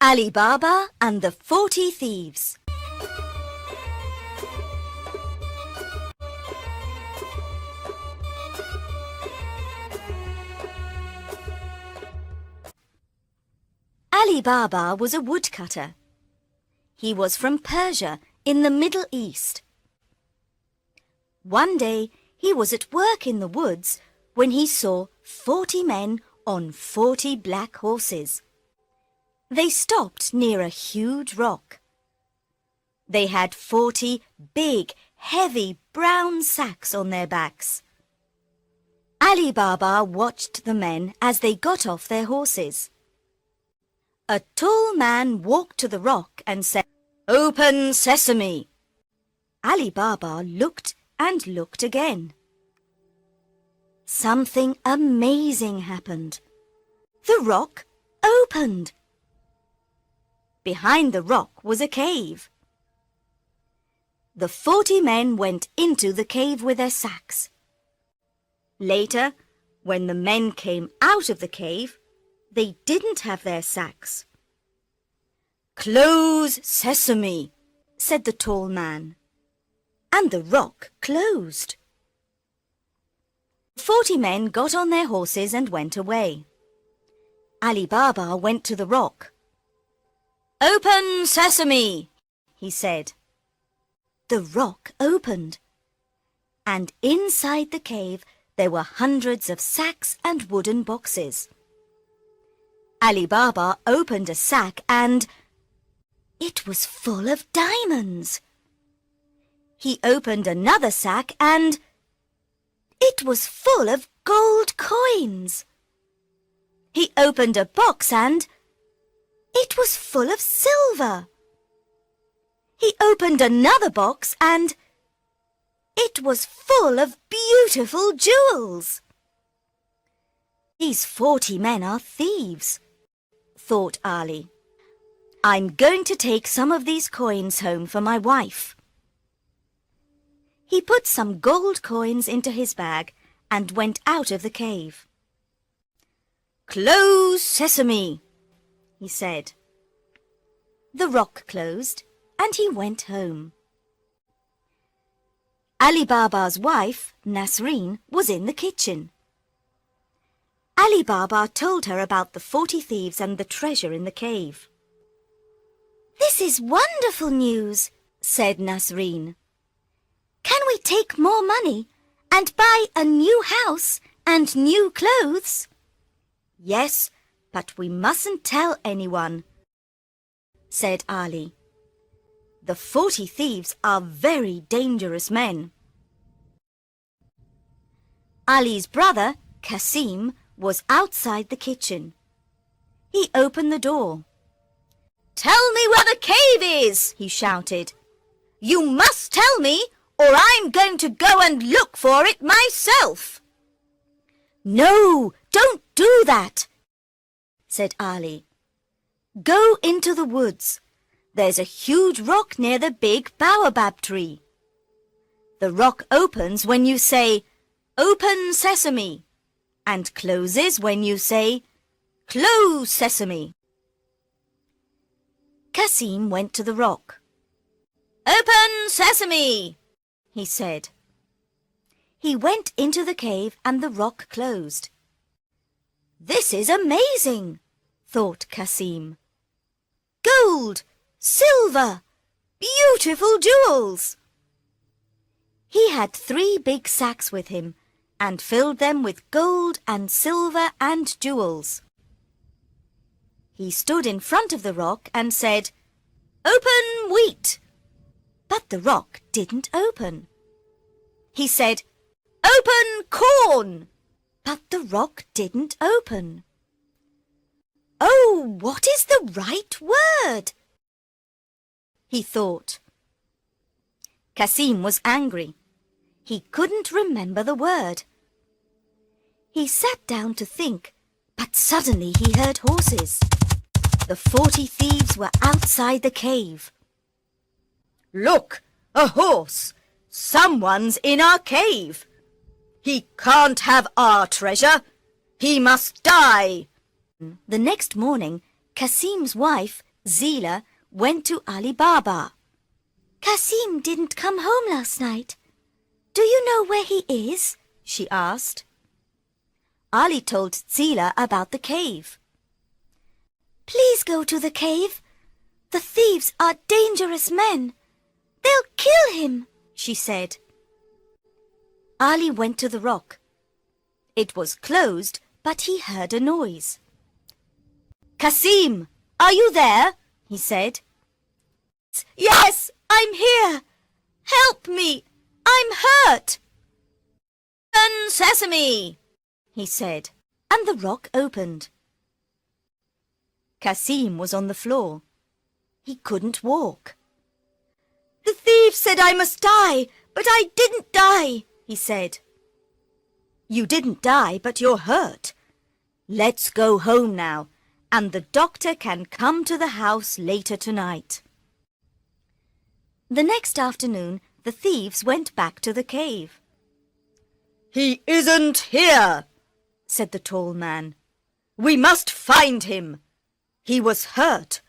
Ali Baba and the 40 Thieves. Ali Baba was a woodcutter. He was from Persia in the Middle East. One day he was at work in the woods when he saw 40 men on 40 black horses. They stopped near a huge rock. They had 40 big, heavy brown sacks on their backs. Ali Baba watched the men as they got off their horses. A tall man walked to the rock and said, "Open sesame!" Ali Baba looked and looked again. Something amazing happened. The rock opened. Behind the rock was a cave. The 40 men went into the cave with their sacks. Later, when the men came out of the cave, they didn't have their sacks. "Close sesame," said the tall man, and the rock closed. 40 men got on their horses and went away. Ali Baba went to the rock. "Open sesame," he said. The rock opened, and inside the cave there were hundreds of sacks and wooden boxes. Ali Baba opened a sack and it was full of diamonds. He opened another sack and it was full of gold coins. He opened a box and it was full of silver. He opened another box and it was full of beautiful jewels. "These 40 men are thieves," thought Ali. "I'm going to take some of these coins home for my wife." He put some gold coins into his bag and went out of the cave. "Close sesame," he said. The rock closed and he went home. Ali Baba's wife, Nasreen, was in the kitchen. Ali Baba told her about the 40 thieves and the treasure in the cave. "This is wonderful news," said Nasreen. "Can we take more money and buy a new house and new clothes?" "Yes, but we mustn't tell anyone," said Ali. "The 40 thieves are very dangerous men." Ali's brother, Kasim, was outside the kitchen. He opened the door. "Tell me where the cave is," he shouted. "You must tell me, or I'm going to go and look for it myself." "No, don't do that," said Ali. "Go into the woods. There's a huge rock near the big baobab tree. The rock opens when you say, 'Open sesame,' and closes when you say, 'Close sesame.'" Kasim went to the rock. "Open sesame," he said. He went into the cave and the rock closed. "This is amazing," thought Kasim. "Gold, silver, beautiful jewels." He had 3 big sacks with him and filled them with gold and silver and jewels. He stood in front of the rock and said, "Open wheat." But the rock didn't open. He said, "Open corn." But the rock didn't open. "Oh, what is the right word?" he thought. Kasim was angry. He couldn't remember the word. He sat down to think, but suddenly he heard horses. The 40 thieves were outside the cave. "Look, a horse! Someone's in our cave! He can't have our treasure! He must die!" The next morning, Kasim's wife Zila went to Ali Baba. Kasim didn't come home last night. Do you know where he is? She asked. Ali told Zila about the cave. Please go to the cave. The thieves are dangerous men. They'll kill him, she said. Ali went to the rock. It was closed, but he heard a noise. Kasim, are you there? He said. Yes, I'm here. Help me. I'm hurt. Open sesame, he said, and the rock opened. Kasim was on the floor. He couldn't walk. The thief said I must die, but I didn't die, he said. You didn't die, but you're hurt. Let's go home now, and the doctor can come to the house later tonight. The next afternoon, the thieves went back to the cave. He isn't here, said the tall man. We must find him. He was hurt.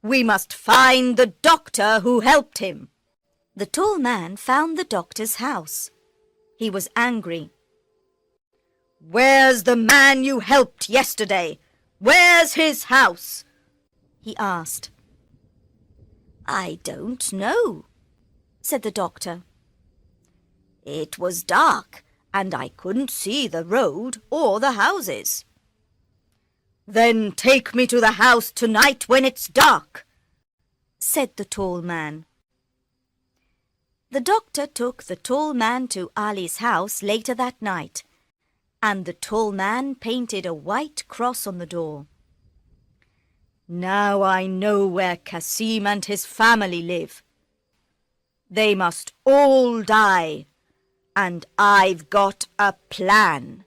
We must find the doctor who helped him. The tall man found the doctor's house. He was angry. Where's the man you helped yesterday? Where's his house? He asked. I don't know, said the doctor. It was dark, and I couldn't see the road or the houses. Then take me to the house tonight when it's dark, said the tall man. The doctor took the tall man to Ali's house later that night, and the tall man painted a white cross on the door. Now I know where Kasim and his family live. They must all die, and I've got a plan.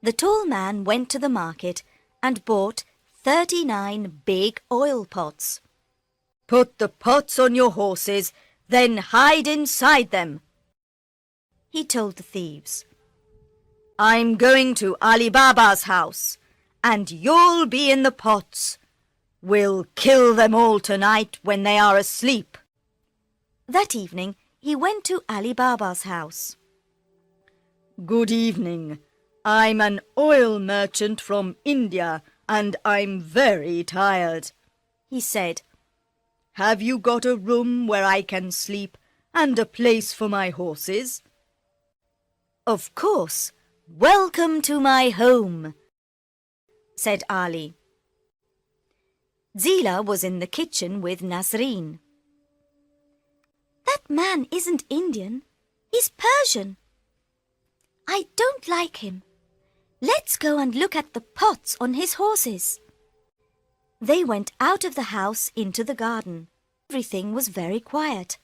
The tall man went to the market and bought 39 big oil pots. Put the pots on your horses, then hide inside them, he told the thieves. I'm going to Ali Baba's house, and you'll be in the pots. We'll kill them all tonight when they are asleep. That evening, he went to Ali Baba's house. Good evening. I'm an oil merchant from India, and I'm very tired, he said. Have you got a room where I can sleep and a place for my horses? Of course. Welcome to my home, said Ali. Zila was in the kitchen with Nasreen. That man isn't Indian. He's Persian. I don't like him. Let's go and look at the pots on his horses. They went out of the house into the garden. Everything was very quiet.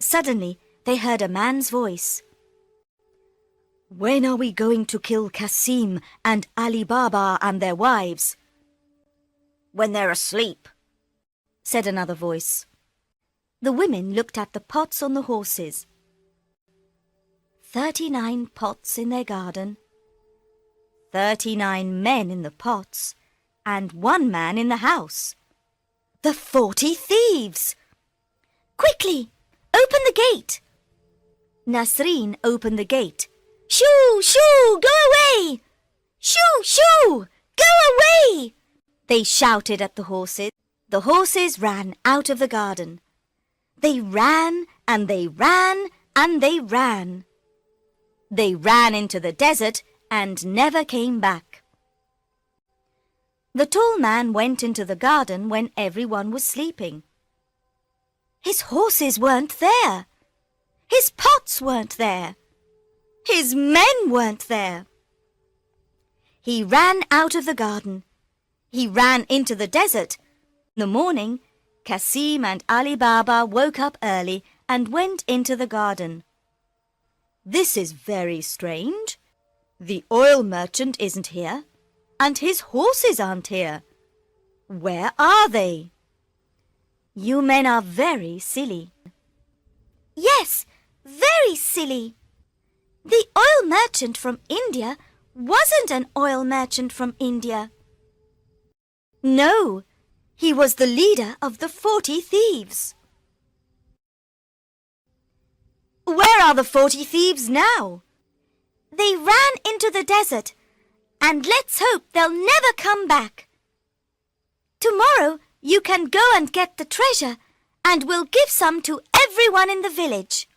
Suddenly, they heard a man's voice. When are we going to kill Kasim and Ali Baba and their wives? When they're asleep, said another voice. The women looked at the pots on the horses. 39 pots in their garden, 39 men in the pots, and 1 man in the house. The 40 thieves! Quickly, open the gate! Nasreen opened the gate. Shoo, shoo, go away! Shoo, shoo, go away! They shouted at the horses. The horses ran out of the garden. They ran and they ran and they ran. They ran into the desert and never came back. The tall man went into the garden when everyone was sleeping. His horses weren't there. His pots weren't there. His men weren't there. He ran out of the garden. He ran into the desert. In the morning, Kasim and Ali Baba woke up early and went into the garden. This is very strange. The oil merchant isn't here, and his horses aren't here. Where are they? You men are very silly. Yes, very silly. The oil merchant from India wasn't an oil merchant from India. No, He was the leader of the 40 thieves. Where are the 40 thieves now? They ran into the desert, and let's hope they'll never come back. Tomorrow you can go and get the treasure, and we'll give some to everyone in the village.